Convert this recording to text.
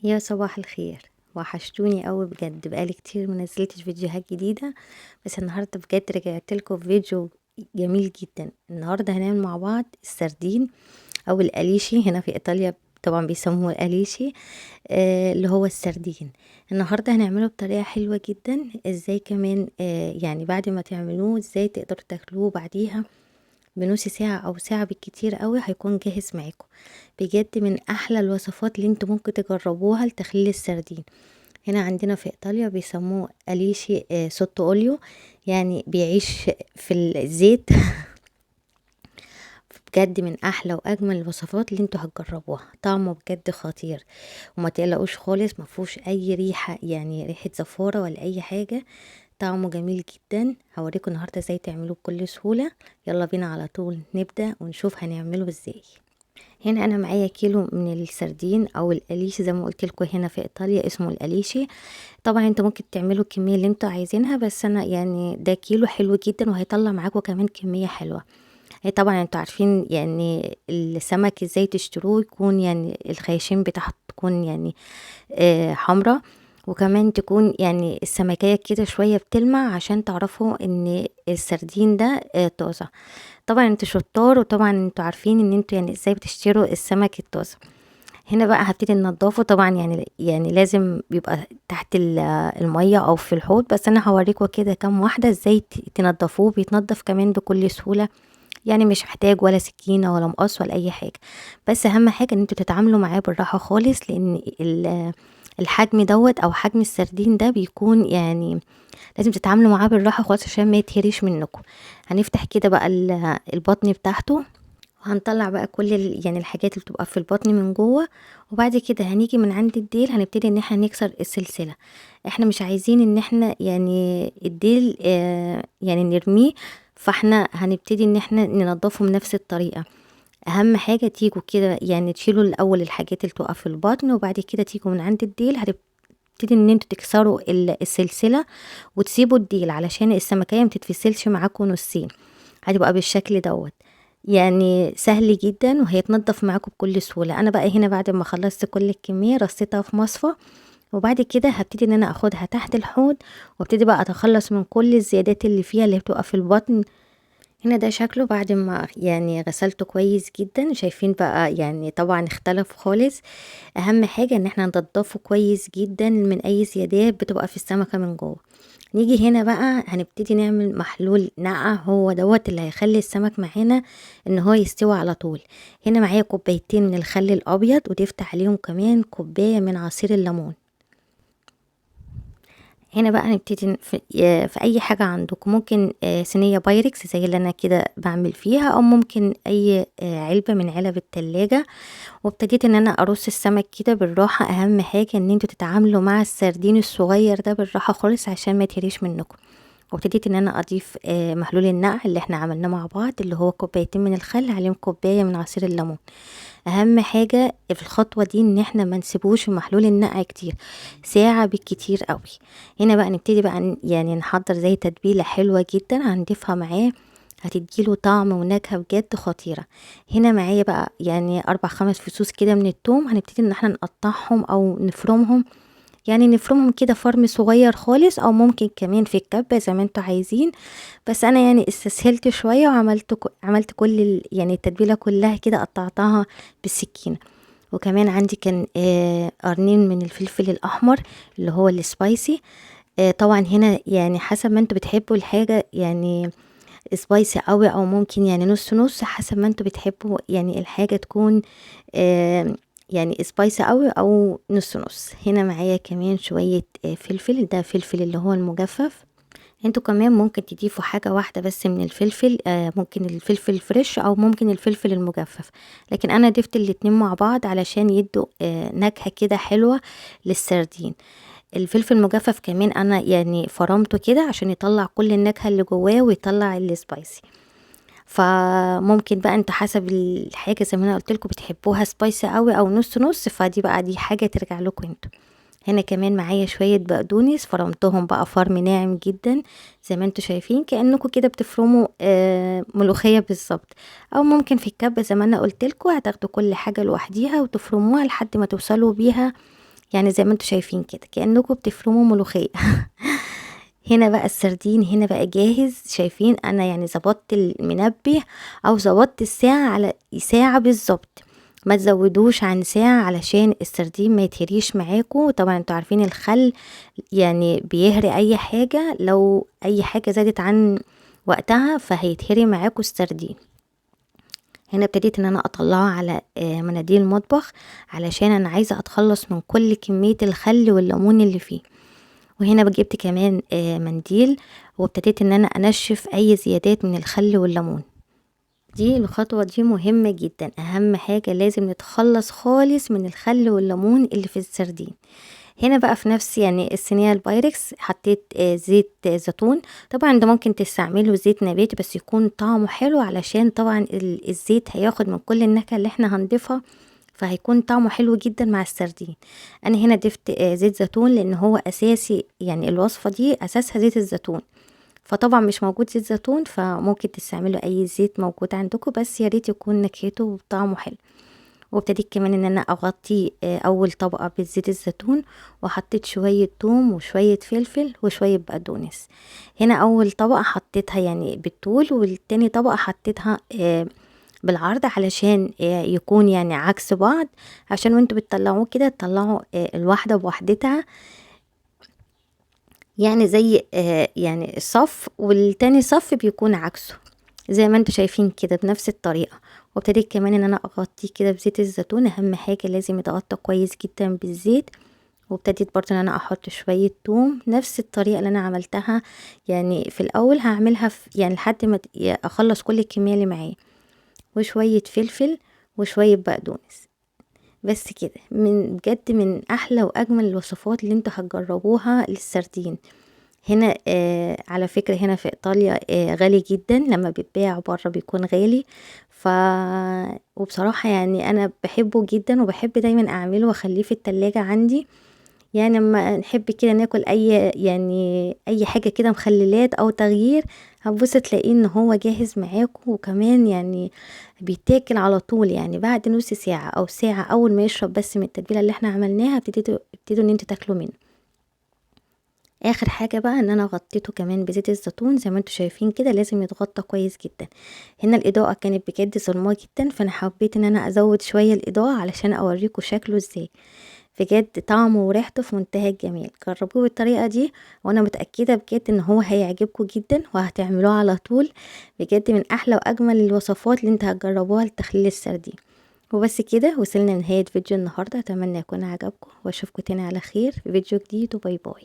يا صباح الخير، وحشتوني قوي بجد. بقالي كتير منزلتش فيديوهات جديدة، بس النهاردة بجد رجعت لكم فيديو جميل جدا. النهاردة هنعمل مع بعض السردين او القليشي، هنا في ايطاليا طبعا بيسموه القليشي. اللي هو السردين. النهاردة هنعمله بطريقة حلوة جدا. ازاي كمان يعني بعد ما تعملوه ازاي تقدروا تاكلوه بعديها بنص ساعة او ساعة بالكتير قوي هيكون جاهز معاكم. بجد من احلى الوصفات اللي انتوا ممكن تجربوها لتخليل السردين. هنا عندنا في ايطاليا بيسموه اليشي سوتو اوليو، يعني بيعيش في الزيت. بجد من احلى واجمل الوصفات اللي انتوا هتجربوها، طعمه بجد خطير. وما تقلقوش خالص، ما فيهوش اي ريحه، يعني ريحه زفاره ولا اي حاجه. طعمه جميل جدا. هوريكم النهارده ازاي تعملوه بكل سهوله. يلا بينا على طول نبدا ونشوف هنعمله ازاي. هنا انا معايا كيلو من السردين او القليش، زي ما قلت لكم هنا في ايطاليا اسمه القليشي. طبعا انتوا ممكن تعملوا الكميه اللي انتوا عايزينها، بس انا يعني ده كيلو حلو جدا وهيطلع معاكم كمان كميه حلوه. هي طبعا انتوا عارفين يعني السمك ازاي تشتروه، يكون يعني الخياشيم بتاعته تكون يعني حمرا، وكمان تكون يعني السمكية كده شوية بتلمع عشان تعرفوا ان السردين ده طازة. طبعا انتوا شطار، وطبعا انتوا عارفين ان انتوا يعني ازاي بتشتروا السمك الطازة. هنا بقى هبتدي ننضفه، طبعا يعني لازم بيبقى تحت المية او في الحوض، بس انا هوريكم كده كام واحدة ازاي تنضفوه. بيتنضف كمان بكل سهولة، يعني مش محتاج ولا سكينة ولا مقص ولا اي حاجة. بس اهم حاجة ان انتوا تتعاملوا معاه بالراحة خالص، لان الحجم دوت او حجم السردين ده بيكون يعني لازم تتعاملوا معاه بالراحة خالص عشان ما يتهريش منكم. هنفتح كده بقى البطن بتاعته، وهنطلع بقى كل يعني الحاجات اللي بتبقى في البطن من جوه. وبعد كده هنيجي من عند الديل، هنبتدي ان احنا نكسر السلسلة. احنا مش عايزين ان احنا يعني الديل يعني نرميه، فاحنا هنبتدي ان احنا ننضفه بنفس الطريقة. اهم حاجة تيجوا كده يعني تشيلوا الاول الحاجات اللي تقع في البطن، وبعد كده تيجوا من عند الديل هتبتدي ان انتوا تكسروا السلسلة وتسيبوا الديل علشان السمكية متتفصلش معاكم نصين. هتبقى بالشكل دوت. يعني سهل جدا وهيتنضف معاكم بكل سهولة. انا بقى هنا بعد ما خلصت كل الكمية رصيتها في مصفى، وبعد كده هبتدي ان انا اخدها تحت الحوض، وابتدي بقى اتخلص من كل الزيادات اللي فيها اللي بتبقى في البطن. هنا ده شكله بعد ما يعني غسلته كويس جدا. شايفين بقى يعني طبعا اختلف خالص. اهم حاجة ان احنا ننضفه كويس جدا من اي زيادات بتبقى في السمكة من جوه. نيجي هنا بقى هنبتدي نعمل محلول نقع، هو دوت اللي هيخلي السمك معانا ان هو يستوي على طول. هنا معايا كوبايتين من الخل الابيض، وضفت عليهم كمان كوباية من عصير الليمون. هنا بقى هنبتدي في اي حاجة عندكم، ممكن صينية بايركس زي اللي انا كده بعمل فيها، او ممكن اي علبة من علب التلاجة. وابتديت ان انا ارص السمك كده بالراحة. اهم حاجة ان انتوا تتعاملوا مع السردين الصغير ده بالراحة خالص عشان ما يتهريش منكم. وابتديت ان انا اضيف محلول النقع اللي احنا عملناه مع بعض، اللي هو كوبايتين من الخل عليهم كوباية من عصير الليمون. اهم حاجة في الخطوة دي ان احنا ما نسيبوش محلول النقع كتير، ساعة بالكتير قوي. هنا بقى نبتدي بقى يعني نحضر زي تتبيلة حلوة جدا هنضيفها معاه، هتديله طعم ونكهة بجد خطيرة. هنا معايا بقى يعني 4 5 فصوص كده من التوم، هنبتدي ان احنا نقطعهم او نفرمهم. يعني نفرمهم كده فرم صغير خالص، او ممكن كمان في الكبة زي ما انتوا عايزين. بس انا يعني استسهلت شوية وعملت عملت كل يعني التتبيلة كلها كده قطعتها بالسكينة. وكمان عندي كان قرنين من الفلفل الاحمر اللي هو السبايسي. طبعا هنا يعني حسب ما انتوا بتحبوا الحاجة، يعني سبايسي قوي او ممكن يعني نص نص، حسب ما انتوا بتحبوا يعني الحاجة تكون يعني سبايسي قوي او نص نص. هنا معايا كمان شوية فلفل، ده فلفل اللي هو المجفف. انتوا كمان ممكن تضيفوا حاجة واحدة بس من الفلفل، ممكن الفلفل الفريش او ممكن الفلفل المجفف، لكن انا ضفت الاتنين مع بعض علشان يدوا نكهة كده حلوة للسردين. الفلفل المجفف كمان انا يعني فرمته كده عشان يطلع كل النكهة اللي جواه ويطلع السبايسي. فممكن بقى انت حسب الحاجة زي ما انا قلت لكم بتحبوها سبايسي قوي او نص نص، فدي بقى دي حاجة ترجع لكم انتوا. هنا كمان معايا شوية بقدونس، فرمتهم بقى فرم ناعم جدا زي ما انتوا شايفين، كأنكم كده بتفرموا ملوخية بالظبط. او ممكن في الكبة زي ما انا قلت لكم هتاخدوا كل حاجة لوحديها وتفرموها لحد ما توصلوا بيها يعني زي ما انتوا شايفين كده كأنكم بتفرموا ملوخية. هنا بقى السردين هنا بقى جاهز. شايفين انا يعني ظبطت المنبه او ظبطت الساعة على ساعة بالظبط، ما تزودوش عن ساعة علشان السردين ما يتهريش معاكم. طبعا انتوا عارفين الخل يعني بيهري اي حاجة، لو اي حاجة زادت عن وقتها فهيتهري معاكم السردين. هنا ابتديت ان انا اطلعه على مناديل المطبخ علشان انا عايزة اتخلص من كل كمية الخل والليمون اللي فيه. وهنا جبت كمان منديل، وابتديت ان انا انشف اي زيادات من الخل والليمون. دي الخطوة دي مهمة جدا، اهم حاجة لازم نتخلص خالص من الخل والليمون اللي في السردين. هنا بقى في نفس يعني الصينية البايركس حطيت زيت زيتون. طبعا ده ممكن تستعملوا زيت نباتي بس يكون طعمه حلو، علشان طبعا الزيت هياخد من كل النكهة اللي احنا هنضيفها، فهيكون طعمه حلو جدا مع السردين. انا هنا ضفت زيت زيتون لان هو اساسي، يعني الوصفة دي اساسها زيت الزيتون، فطبعا مش موجود زيت زيتون فممكن تستعملوا اي زيت موجود عندكم، بس يا ريت يكون نكهته وطعمه حلو. وابتديت كمان ان انا اغطي اول طبقة بزيت الزيتون، وحطيت شوية توم وشوية فلفل وشوية بقدونس. هنا اول طبقة حطيتها يعني بالطول، والتاني طبقة حطيتها بالعرض علشان يكون يعني عكس بعض، عشان وانتوا بتطلعوه كده تطلعوا الواحدة بوحدتها، يعني زي يعني صف والتاني صف بيكون عكسه زي ما انتوا شايفين كده بنفس الطريقة. وابتديت كمان ان انا اغطيه كده بزيت الزيتون، اهم حاجة لازم يتغطى كويس جدا بالزيت. وابتديت برضه ان انا احط شوية توم نفس الطريقة اللي انا عملتها، يعني في الاول هعملها في يعني لحد ما اخلص كل الكمية اللي معايا، وشوية فلفل وشوية بقدونس. بس كده من بجد من احلى واجمل الوصفات اللي انتوا هتجربوها للسردين. هنا على فكرة هنا في ايطاليا غالي جدا، لما بيتباع بره بيكون غالي. ف وبصراحة يعني انا بحبه جدا، وبحب دايما اعمله واخليه في التلاجة عندي، يعني لما نحب كده ناكل اي يعني اي حاجة كده مخللات او تغيير، هتبص تلاقيه ان هو جاهز معاكم. وكمان يعني بيتاكل على طول، يعني بعد نص ساعة او ساعة اول ما يشرب بس من التتبيلة اللي احنا عملناها ابتدوا ان انتوا تاكلوا منه. اخر حاجة بقى ان انا غطيته كمان بزيت الزيتون زي ما انتوا شايفين كده، لازم يتغطى كويس جدا. هنا الاضاءة كانت بجد ظلمة جدا، فانا حبيت ان انا ازود شوية الاضاءة علشان اوريكم شكله ازاي. بجد طعمه وريحته في منتهى الجمال، جربوه بالطريقة دي وانا متأكدة بجد ان هو هيعجبكم جدا وهتعملوه على طول. بجد من احلى واجمل الوصفات اللي انت هتجربوها لتخليل السردين. وبس كده وصلنا لنهاية فيديو النهاردة، اتمنى يكون عجبكم واشوفكم تاني على خير في فيديو جديد، وباي باي.